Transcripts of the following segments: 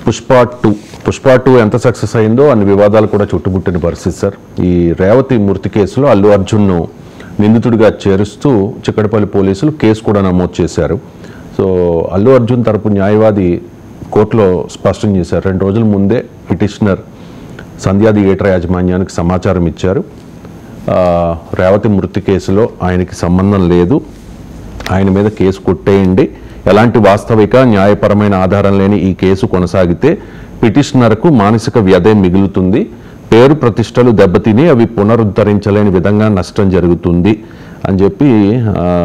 పుష్ప 2 ఎంత సక్సెస్ అయిందో అన్ని వివాదాలు కూడా చుట్టుముట్టిన పరిస్థితి సార్. ఈ రేవతి మృతి కేసులో అల్లు అర్జున్ను నిందితుడిగా చేరుస్తూ చిక్కడపల్లి పోలీసులు కేసు కూడా నమోదు చేశారు. సో అల్లు అర్జున్ తరపు న్యాయవాది కోర్టులో స్పష్టం చేశారు, 2 రోజుల ముందే పిటిషనర్ సంధ్యా థియేటర్ యాజమాన్యానికి సమాచారం ఇచ్చారు, రేవతి మృతి కేసులో ఆయనకి సంబంధం లేదు, ఆయన మీద కేసు కొట్టేయండి, ఎలాంటి వాస్తవిక న్యాయపరమైన ఆధారం లేని ఈ కేసు కొనసాగితే పిటిషనర్కు మానసిక వ్యధే మిగులుతుంది, పేరు ప్రతిష్టలు దెబ్బతిని అవి పునరుద్ధరించలేని విధంగా నష్టం జరుగుతుంది అని చెప్పి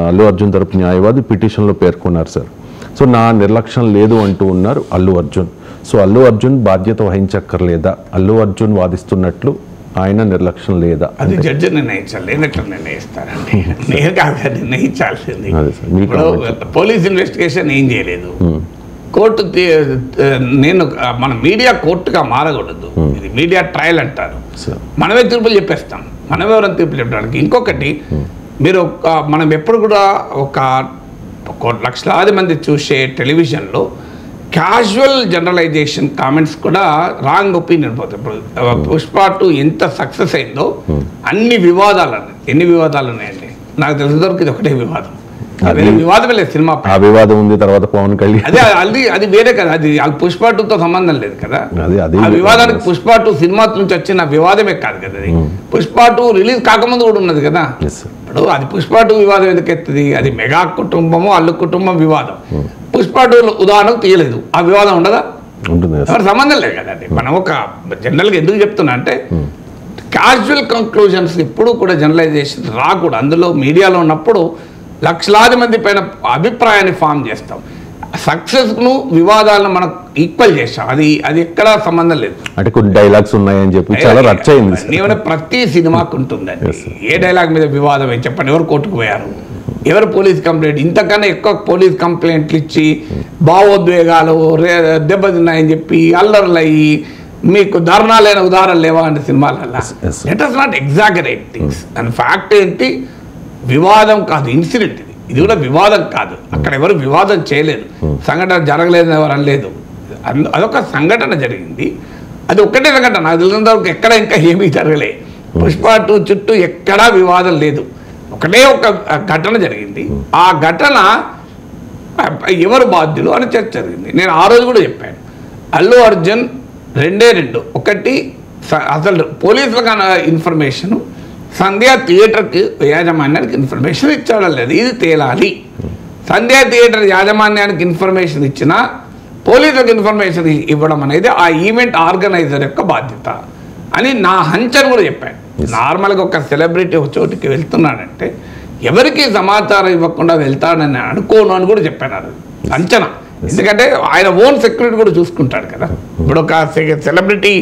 అల్లు అర్జున్ తరపు న్యాయవాది పిటిషన్లో పేర్కొన్నారు సార్. సో నా నిర్లక్ష్యం లేదు అంటూ ఉన్నారు అల్లు అర్జున్. సో అల్లు అర్జున్ బాధ్యత వహించక్కర్లేదా? అల్లు అర్జున్ వాదిస్తున్నట్లు ఆయన నిర్లక్ష్యం లేదా? అది జడ్జి నిర్ణయించాలి, ఎట్లా నిర్ణయిస్తారండి? నేను కాదు నిర్ణయించాల్సింది. పోలీస్ ఇన్వెస్టిగేషన్ ఏం చేయలేదు, కోర్టు నేను మన మీడియా కోర్టుగా మారకూడదు, ఇది మీడియా ట్రయల్ అంటారు. మనమే తీర్పులు చెప్పేస్తాం, మనమే ఎవరైనా తీర్పులు చెప్పడానికి. ఇంకొకటి మీరు మనం ఎప్పుడు కూడా ఒక లక్షలాది మంది చూసే టెలివిజన్లో క్యాజువల్ జనరలైజేషన్ కామెంట్స్ కూడా రాంగ్ ఒపీనియన్ పోతాయి. ఇప్పుడు పుష్ప 2 ఎంత సక్సెస్ అయిందో అన్ని వివాదాలు, ఎన్ని వివాదాలు ఉన్నాయండి నాకు తెలిసినంతవరకు ఇది ఒకటే వివాదం, వివాదమే లేదు సినిమా. ఆ వివాదం ఉంది, తర్వాత పవన్ కళ్యాణ్ అది వేరే కదా, అది పుష్ప 2తో సంబంధం లేదు కదా. ఆ వివాదానికి పుష్ప 2 సినిమా నుంచి వచ్చిన వివాదమే కాదు కదా, అది పుష్ప 2 రిలీజ్ కాకముందు కూడా ఉన్నది కదా. ఇప్పుడు అది పుష్ప 2 వివాదం ఎందుకు ఎత్తుంది? అది మెగా కుటుంబము అల్లు కుటుంబం వివాదం. పుష్ప 2 ఉదాహరణకు తీయలేదు, ఆ వివాదం ఉండదా? ఎవరు సంబంధం లేదు కదండి. మనం ఒక జనరల్గా ఎందుకు చెప్తున్నా అంటే క్యాజువల్ కంక్లూజన్స్ ఎప్పుడు కూడా జనరలైజేషన్ రాకూడదు. అందులో మీడియాలో ఉన్నప్పుడు లక్షలాది మంది పైన అభిప్రాయాన్ని ఫామ్ చేస్తాం, సక్సెస్ను వివాదాలను మనం ఈక్వల్ చేస్తాం, అది ఎక్కడా సంబంధం లేదు. అంటే కొన్ని డైలాగ్స్ ఉన్నాయని చెప్పి చాలా రచ్చ అయింది. ప్రతి సినిమాకు ఉంటుందండి, ఏ డైలాగ్ మీద వివాదం అని చెప్పండి. ఎవరు కోర్టుకు పోయారు, ఎవరు పోలీస్ కంప్లైంట్, ఇంతకన్నా ఎక్కువ పోలీస్ కంప్లైంట్లు ఇచ్చి భావోద్వేగాలు దెబ్బతిన్నాయని చెప్పి అల్లర్లు అయ్యి మీకు ధర్నాలైన ఉదాహరణలు లేవా అంటే సినిమాలలో. Let us not exaggerate things. And fact ఏంటి, వివాదం కాదు, ఇన్సిడెంట్ ఇది కూడా వివాదం కాదు. అక్కడ ఎవరు వివాదం చేయలేదు, సంఘటన జరగలేదని ఎవరు అనలేదు, అదొక సంఘటన జరిగింది, అది ఒక్కటే సంఘటన. నాకు తెలిసినంత వరకు ఎక్కడ ఇంకా ఏమీ జరగలేదు. పుష్ప 2 చుట్టూ ఎక్కడా వివాదం లేదు, ఒకటే ఒక ఘటన జరిగింది. ఆ ఘటన ఎవరు బాధ్యులు అని చర్చ జరిగింది. నేను ఆ రోజు కూడా చెప్పాను, అల్లు అర్జున్ రెండు, ఒకటి అసలు పోలీసులకు ఇన్ఫర్మేషను సంధ్యా థియేటర్కి యాజమాన్యానికి ఇన్ఫర్మేషన్ ఇచ్చాడో లేదు, ఇది తేలాలి. సంధ్యా థియేటర్ యాజమాన్యానికి ఇన్ఫర్మేషన్ ఇచ్చినా పోలీసులకు ఇన్ఫర్మేషన్ ఇవ్వడం అనేది ఆ ఈవెంట్ ఆర్గనైజర్ యొక్క బాధ్యత అని నా హంచను కూడా చెప్పాను. నార్మల్గా ఒక సెలబ్రిటీ ఒక చోటుకి వెళ్తున్నాడంటే ఎవరికి సమాచారం ఇవ్వకుండా వెళ్తాడని అనుకోను అని కూడా చెప్పాను. అది అంచనా, ఎందుకంటే ఆయన ఓన్ సెక్యూరిటీ కూడా చూసుకుంటాడు కదా. ఇప్పుడు ఒక సెలబ్రిటీ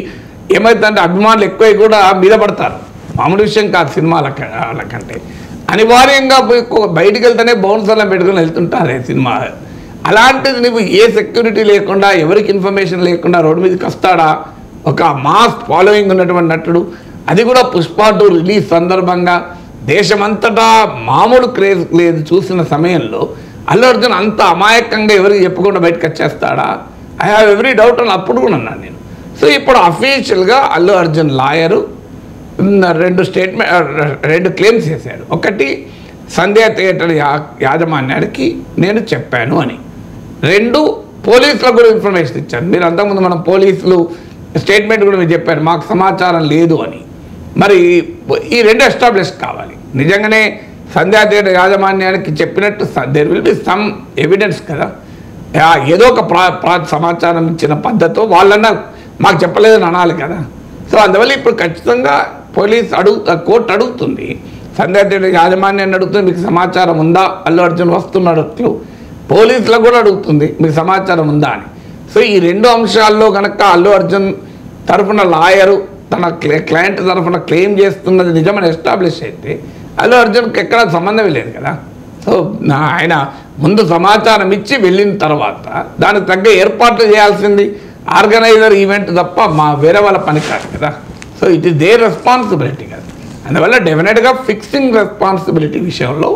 ఏమవుతుందంటే అభిమానులు ఎక్కువ కూడా మీద పడతారు, మామూలు విషయం కాదు సినిమాలకంటే. అనివార్యంగా బయటికి వెళ్తేనే బౌన్సర్లను పెట్టుకుని వెళ్తుంటారు సినిమా. అలాంటిది నువ్వు ఏ సెక్యూరిటీ లేకుండా ఎవరికి ఇన్ఫర్మేషన్ లేకుండా రోడ్డు మీదకి వస్తాడా ఒక మాస్ ఫాలోయింగ్ ఉన్నటువంటి నటుడు? అది కూడా పుష్ప 2 రిలీజ్ సందర్భంగా దేశమంతటా మామూలు క్రేజ్ లేదు చూసిన సమయంలో అల్లు అర్జున్ అంత అమాయకంగా ఎవరికి చెప్పకుండా బయటకు వచ్చేస్తాడా? ఐ హ్యావ్ ఎవ్రీ డౌట్ అని అప్పుడు కూడా అన్నాను నేను. సో ఇప్పుడు అఫీషియల్గా అల్లు అర్జున్ లాయరు 2 క్లెయిమ్స్ చేశాడు. ఒకటి, సంధ్యా థియేటర్ యాజమాన్యానికి నేను చెప్పాను అని. 2, పోలీసులకు కూడా ఇన్ఫర్మేషన్ ఇచ్చాను. మీరు అంతకుముందు మనం పోలీసులు స్టేట్మెంట్ కూడా మీరు చెప్పారు మాకు సమాచారం లేదు అని. మరి ఈ 2 ఎస్టాబ్లిష్ కావాలి. నిజంగానే సంధ్యా థియేటర్ యాజమాన్యానికి చెప్పినట్టు there will be some evidence కదా, ఏదో ఒక సమాచారం ఇచ్చిన పద్ధతితో వాళ్ళన్నా మాకు చెప్పలేదని అనాలి కదా. సో అందువల్ల ఇప్పుడు ఖచ్చితంగా కోర్టు అడుగుతుంది, సంధ్యా థియేటర్ యాజమాన్యాన్ని అడుగుతుంది మీకు సమాచారం ఉందా, అల్లు అర్జున్ వస్తున్నట్లు. పోలీసులకు కూడా అడుగుతుంది మీకు సమాచారం ఉందా అని. సో ఈ 2 అంశాల్లో కనుక అల్లు అర్జున్ తరఫున లాయరు తన క్లయింట్ తరఫున క్లెయిమ్ చేస్తున్నది నిజమని ఎస్టాబ్లిష్ అయితే అల్లు అర్జున్కి ఎక్కడ సంబంధమే లేదు కదా. సో ఆయన ముందు సమాచారం ఇచ్చి వెళ్ళిన తర్వాత దానికి తగ్గ ఏర్పాట్లు చేయాల్సింది ఆర్గనైజర్ ఈవెంట్ తప్ప వేరే వాళ్ళ పని కాదు కదా. So it is there responsibility కదా. అందువల్ల డెఫినెట్గా ఫిక్సింగ్ రెస్పాన్సిబిలిటీ విషయంలో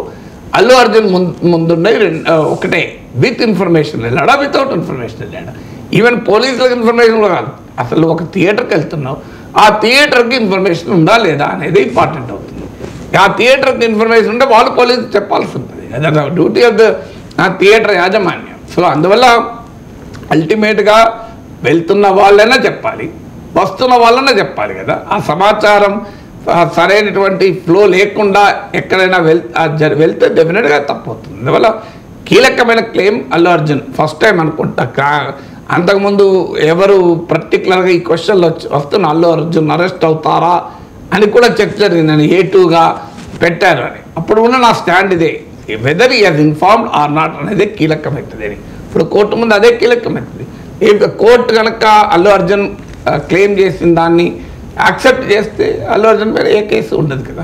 అల్లు అర్జున్ ముందున్నది ఒకటే, విత్ ఇన్ఫర్మేషన్ వెళ్ళాడా వితౌట్ ఇన్ఫర్మేషన్ వెళ్ళాడా. ఈవెన్ పోలీసులకు ఇన్ఫర్మేషన్ కూడా కాదు, అసలు ఒక థియేటర్కి వెళ్తున్నావు, ఆ థియేటర్కి ఇన్ఫర్మేషన్ ఉందా లేదా అనేది ఇంపార్టెంట్ అవుతుంది. ఆ థియేటర్కి ఇన్ఫర్మేషన్ ఉంటే వాళ్ళు పోలీసు చెప్పాల్సి ఉంటుంది, అదే డ్యూటీ ఆఫ్ ద థియేటర్ యాజమాన్యం. సో అందువల్ల అల్టిమేట్గా వెళ్తున్న వాళ్ళైనా చెప్పాలి, వస్తున్న వాళ్ళైనా చెప్పాలి కదా. ఆ సమాచారం సరైనటువంటి ఫ్లో లేకుండా ఎక్కడైనా వెళ్తే డెఫినెట్గా తప్పవుతుంది. అందువల్ల కీలకమైన claim Allu Arjun first time అనుకుంటా, అంతకుముందు ఎవరు పర్టికులర్గా ఈ క్వశ్చన్లు వస్తున్న అల్లు అర్జున్ అరెస్ట్ అవుతారా అని కూడా చర్చ జరిగిందని A2గా పెట్టారు అని. అప్పుడు ఉన్న నా స్టాండ్ ఇదే, వెదర్ ఈ హాజ్ ఇన్ఫార్మ్డ్ ఆర్ నాట్ అనేది కీలకమవుతుంది అని. ఇప్పుడు కోర్టు ముందు అదే కీలకమవుతుంది. కోర్టు కనుక అల్లు అర్జున్ క్లెయిమ్ చేసిన దాన్ని యాక్సెప్ట్ చేస్తే అల్లు అర్జున్ మీద ఏ కేసు ఉండదు కదా.